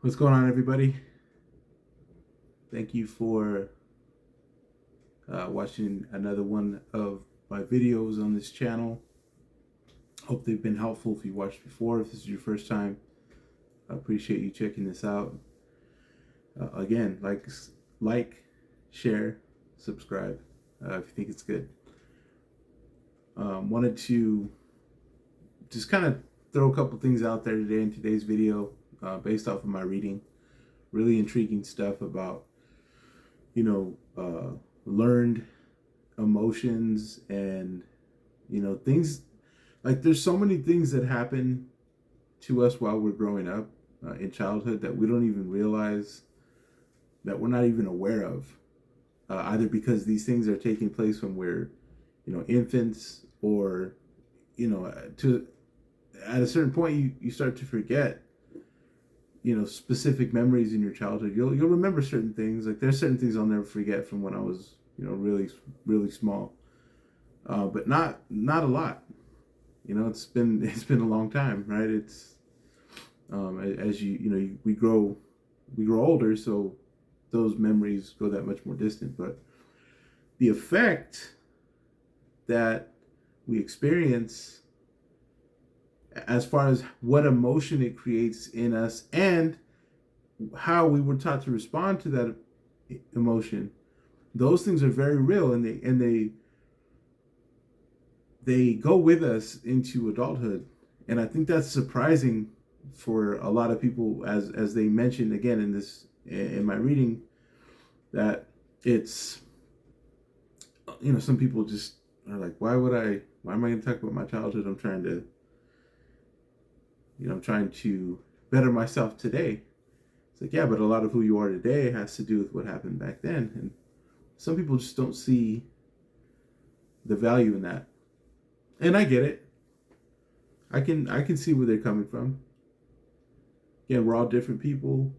What's going on, everybody? Thank you for watching another one of my videos on this channel. Hope they've been helpful. If you watched before, if this is your first time, I appreciate you checking this out. Again, like, share, subscribe if you think it's good. Wanted to just kind of throw a couple things out there today in today's video based off of my reading. Really intriguing stuff about learned emotions and things like there's so many things that happen to us while we're growing up in childhood that we don't even realize, that we're not even aware of, either because these things are taking place when we're infants, or to at a certain point you start to forget specific memories in your childhood. You'll remember certain things. Like there's certain things I'll never forget from when I was really small, but not a lot. It's been a long time, right? It's as we grow older, so those memories go that much more distant. But the effect that we experience as far as what emotion it creates in us and how we were taught to respond to that emotion, those things are very real, and they go with us into adulthood. And I think that's surprising for a lot of people, as they mentioned again in my reading, that it's some people just are like, why am I going to talk about my childhood? I'm trying to better myself today. It's like, yeah, but a lot of who you are today has to do with what happened back then. And some people just don't see the value in that. And I get it. I can see where they're coming from. Again, we're all different people,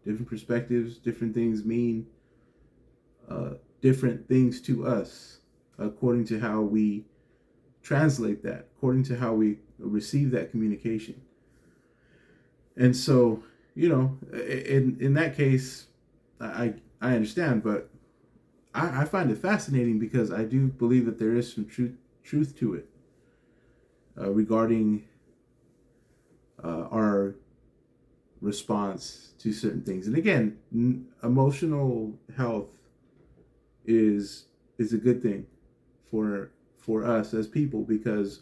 different perspectives, different things mean different things to us according to how we translate that, according to how we receive that communication. And so, in that case, I understand, but I find it fascinating because I do believe that there is some truth to it regarding our response to certain things. And again, emotional health is a good thing for us as people, because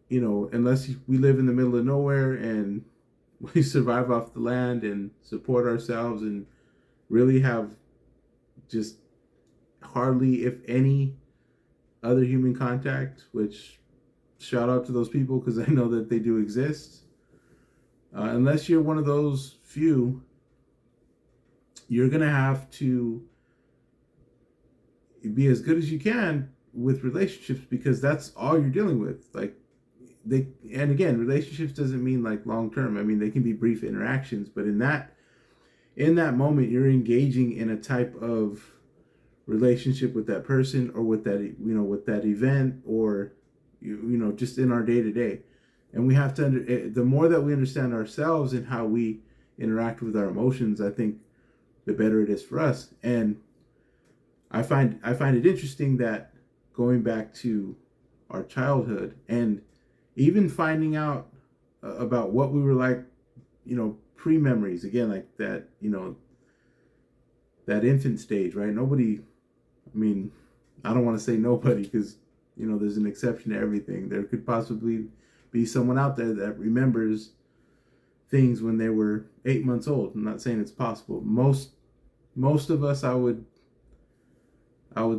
unless we live in the middle of nowhere and we survive off the land and support ourselves and really have just hardly, if any, other human contact, which shout out to those people because I know that they do exist. Unless you're one of those few, you're going to have to be as good as you can with relationships, because that's all you're dealing with. And again, relationships doesn't mean like long term. I mean, they can be brief interactions, but in that moment, you're engaging in a type of relationship with that person, or with that event, or just in our day to day. And we have to the more that we understand ourselves and how we interact with our emotions, I think the better it is for us. And I find it interesting that going back to our childhood and even finding out about what we were like, pre-memories, again, like that, that infant stage, right? Nobody, I mean, I don't want to say nobody, because, there's an exception to everything. There could possibly be someone out there that remembers things when they were 8 months old. I'm not saying it's possible. Most of us, I would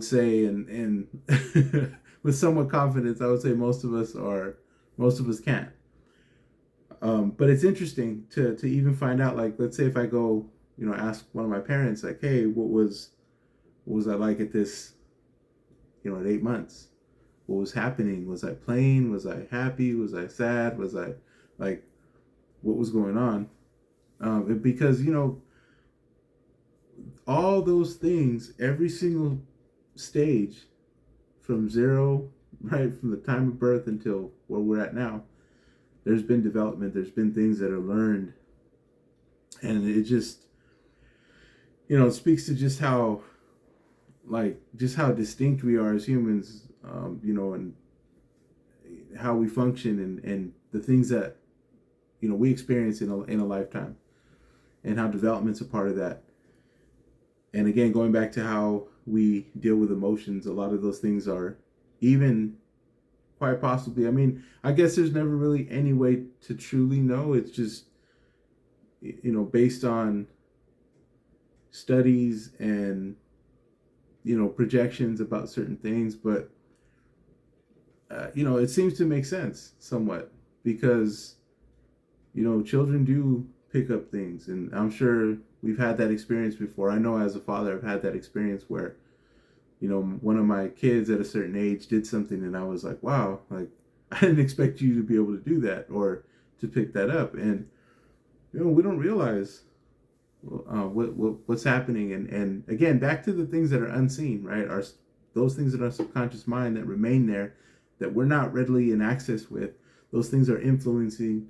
say, and with somewhat confidence, I would say most of us can't. But it's interesting to even find out, like, let's say if I go, ask one of my parents, like, hey, what was I like at this, at 8 months? What was happening? Was I playing? Was I happy? Was I sad? Was I, like, what was going on? Because, all those things, every single stage from zero, right, from the time of birth until where we're at now, there's been development, there's been things that are learned And it just, it speaks to just how, just how distinct we are as humans, and how we function, and the things that, we experience in a lifetime, and how development's a part of that. And again, going back to how we deal with emotions, a lot of those things are even quite possibly, I mean, I guess there's never really any way to truly know. It's just, based on studies and, projections about certain things. But, it seems to make sense somewhat because, children do pick up things. And I'm sure we've had that experience before. I know as a father, I've had that experience where, one of my kids at a certain age did something and I was like, wow, like I didn't expect you to be able to do that or to pick that up. And, we don't realize what's happening. And again, back to the things that are unseen, right? Those things in our subconscious mind that remain there that we're not readily in access with, those things are influencing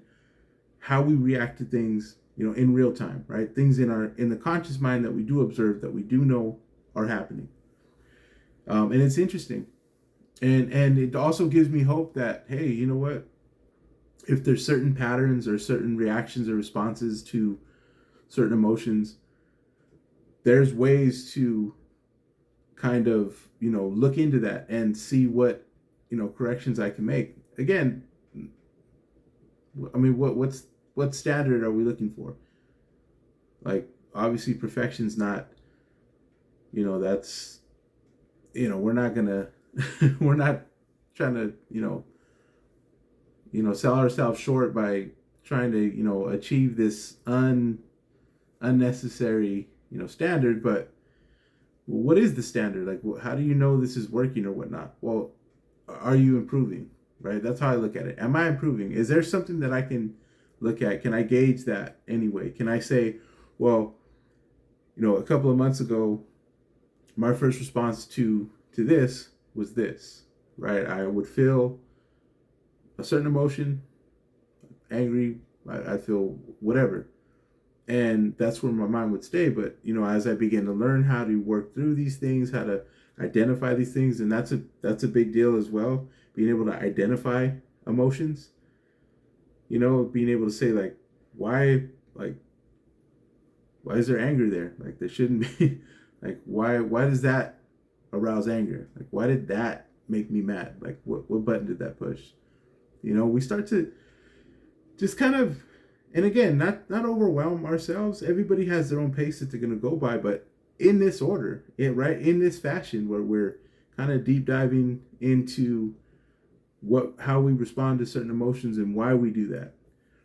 how we react to things, in real time, right? Things in the conscious mind that we do observe, that we do know are happening. And it's interesting. And it also gives me hope that, hey, you know what? If there's certain patterns or certain reactions or responses to certain emotions, there's ways to kind of, look into that and see what, corrections I can make. Again, I mean, what standard are we looking for? Like, obviously perfection's not, that's, we're not gonna we're not trying to, sell ourselves short by trying to, achieve this unnecessary, standard. But what is the standard? Like, how do you know this is working or whatnot? Well, are you improving? Right? That's how I look at it. Am I improving? Is there something that I can look at? Can I gauge that anyway? Can I say, well, a couple of months ago, my first response to this was this, right? I would feel a certain emotion, angry, I feel whatever. And that's where my mind would stay. But, as I began to learn how to work through these things, how to identify these things, and that's a big deal as well, being able to identify emotions, being able to say, like, like, why is there anger there? Like, there shouldn't be. Like, why does that arouse anger? Like, why did that make me mad? Like, what button did that push? We start to just kind of, and again, not overwhelm ourselves. Everybody has their own pace that they're going to go by, but in this order, right, in this fashion, where we're kind of deep diving into how we respond to certain emotions and why we do that,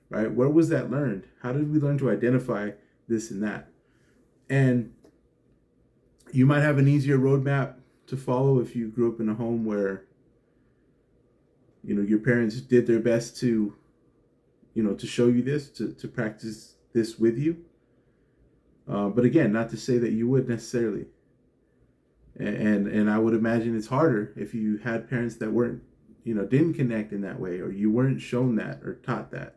right? Where was that learned? How did we learn to identify this and that? And you might have an easier roadmap to follow if you grew up in a home where, your parents did their best to, to show you this, to practice this with you. But again, not to say that you would necessarily. And I would imagine it's harder if you had parents that weren't, didn't connect in that way, or you weren't shown that or taught that,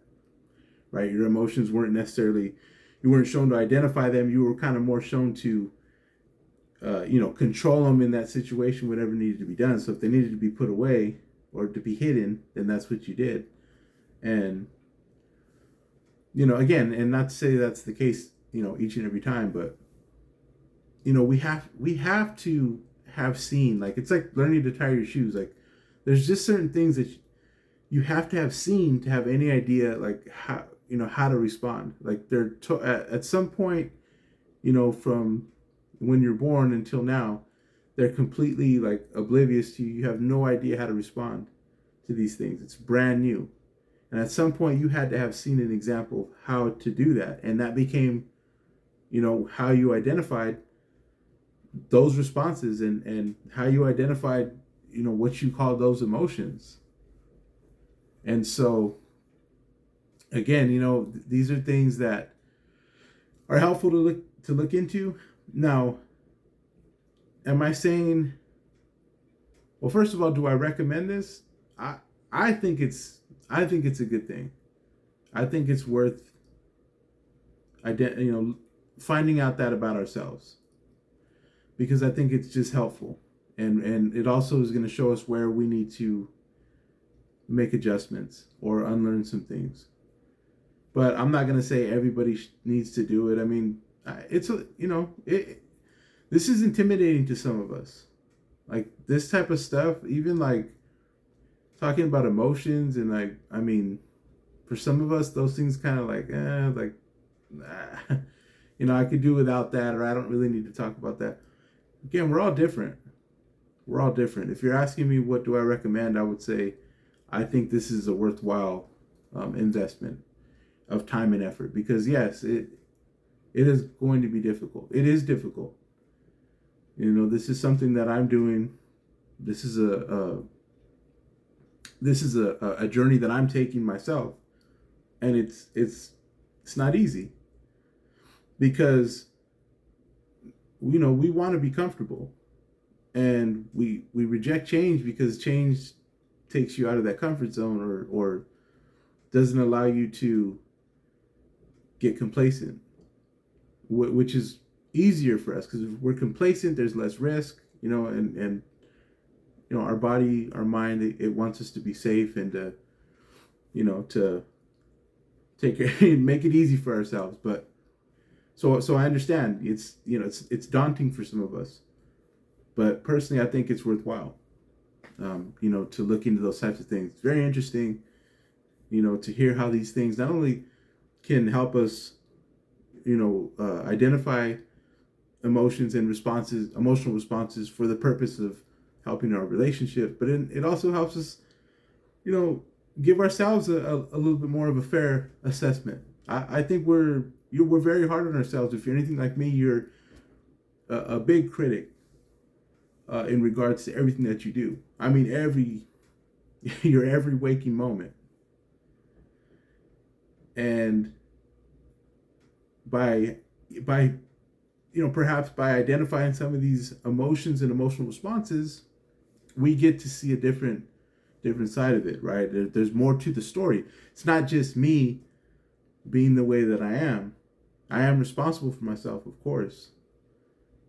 right? Your emotions weren't necessarily, you weren't shown to identify them. You were kind of more shown to, control them in that situation, whatever needed to be done. So if they needed to be put away or to be hidden, then that's what you did. And, again, and not to say that's the case, each and every time, but, we have to have seen, like, it's like learning to tie your shoes. Like, there's just certain things that you have to have seen to have any idea, like, how to respond. Like, at some point, from when you're born until now, they're completely, like, oblivious to you. You have no idea how to respond to these things. It's brand new. And at some point you had to have seen an example of how to do that. And that became, how you identified those responses, and how you identified, what you call those emotions. And so, again, these are things that are helpful to look into. Now, am I saying, well, first of all, do I recommend this? I think it's a good thing. I think it's worth finding out that about ourselves, because I think it's just helpful, and it also is going to show us where we need to make adjustments or unlearn some things. But I'm not going to say everybody needs to do it. I mean, it's a this is intimidating to some of us. Like this type of stuff, even like talking about emotions and like, I mean, for some of us, those things kind of like, nah. I could do without that, or I don't really need to talk about that. Again, we're all different. We're all different. If you're asking me what do I recommend, I would say I think this is a worthwhile investment of time and effort, because yes, it is going to be difficult. It is difficult. This is something that I'm doing. This is a journey that I'm taking myself, and it's not easy, because we want to be comfortable, and we reject change because change takes you out of that comfort zone, or doesn't allow you to get complacent, which is easier for us because if we're complacent, there's less risk, and our body, our mind, it wants us to be safe and to take care, make it easy for ourselves. But so I understand it's daunting for some of us, but personally, I think it's worthwhile. To look into those types of things. It's very interesting, to hear how these things not only can help us, identify emotions and emotional responses for the purpose of helping our relationship, but it also helps us, give ourselves a little bit more of a fair assessment. I think we're very hard on ourselves. If you're anything like me, you're a big critic in regards to everything that you do. I mean, your every waking moment. And by perhaps by identifying some of these emotions and emotional responses, we get to see a different side of it, right? There's more to the story. It's not just me being the way that I am. I am responsible for myself, of course,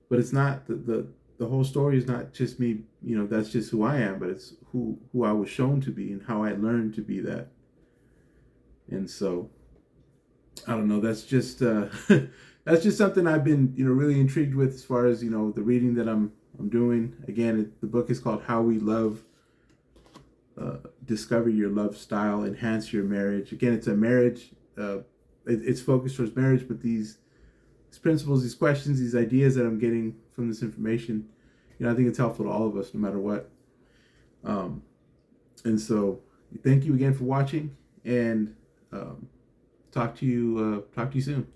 but it's not the whole story is not just me. That's just who I am, but it's who I was shown to be and how I learned to be that. And so, I don't know. That's just that's just something I've been really intrigued with as far as the reading that I'm doing. Again, the book is called How We Love. Discover your love style, enhance your marriage. Again, it's a marriage. It's focused towards marriage, but these principles, these questions, these ideas that I'm getting from this information, I think it's helpful to all of us, no matter what. And so, thank you again for watching, and talk to you soon.